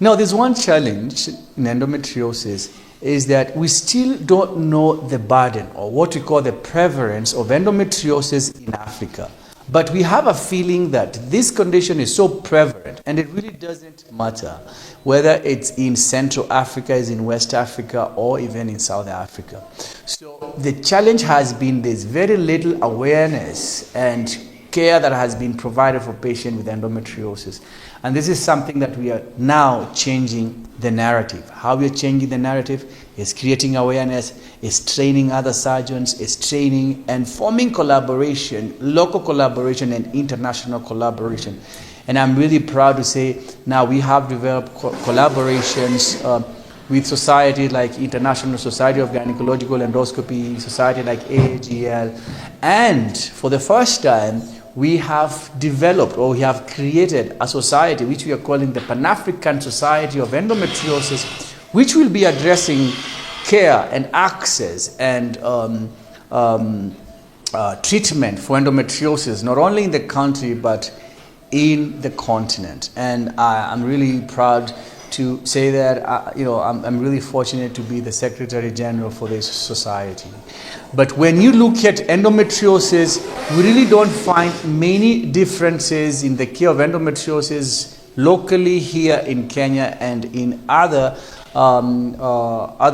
Now, there's one challenge in endometriosis is that we still don't know the burden or what we call the prevalence of endometriosis in Africa. But we have a feeling that this condition is so prevalent and it really doesn't matter whether it's in Central Africa, is in West Africa, or even in South Africa. So the challenge has been there's very little awareness and care that has been provided for patients with endometriosis. And this is something that we are now changing the narrative. How we are changing the narrative is creating awareness, is training other surgeons, is training and forming collaboration, local collaboration and international collaboration. And I'm really proud to say now we have developed collaborations with societies like International Society of Gynecological Endoscopy, society like AAGL, and for the first time, we have developed or we have created a society which we are calling the Pan-African Society of Endometriosis, which will be addressing care and access and treatment for endometriosis, not only in the country but in the continent. And I'm really proud to say that I'm really fortunate to be the Secretary General for this society. But when you look at endometriosis, we really don't find many differences in the care of endometriosis locally here in Kenya and in other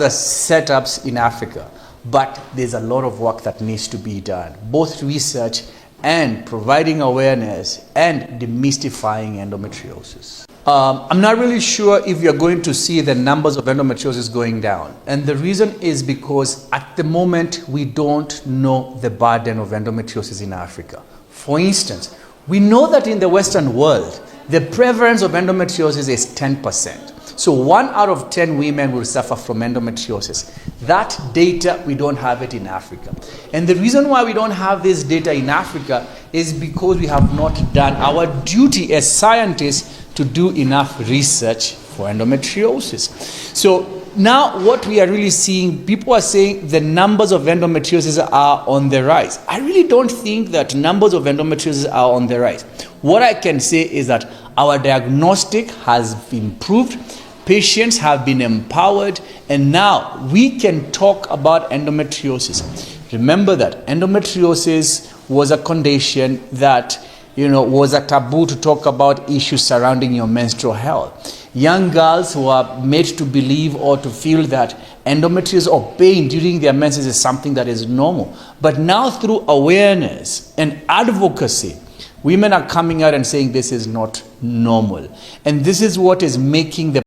setups in Africa. But there's a lot of work that needs to be done, both research and providing awareness and demystifying endometriosis. I'm not really sure if you're going to see the numbers of endometriosis going down. And the reason is because at the moment, we don't know the burden of endometriosis in Africa. For instance, we know that in the Western world, the prevalence of endometriosis is 10%. So 1 out of 10 women will suffer from endometriosis. That data, we don't have it in Africa. And the reason why we don't have this data in Africa is because we have not done our duty as scientists to do enough research for endometriosis. So now what we are really seeing, people are saying the numbers of endometriosis are on the rise. I really don't think that numbers of endometriosis are on the rise. What I can say is that our diagnostic has improved, patients have been empowered, and now we can talk about endometriosis. Remember that endometriosis was a condition that was a taboo to talk about issues surrounding your menstrual health. Young girls who are made to believe or to feel that endometriosis or pain during their menses is something that is normal. But now through awareness and advocacy, women are coming out and saying this is not normal. And this is what is making the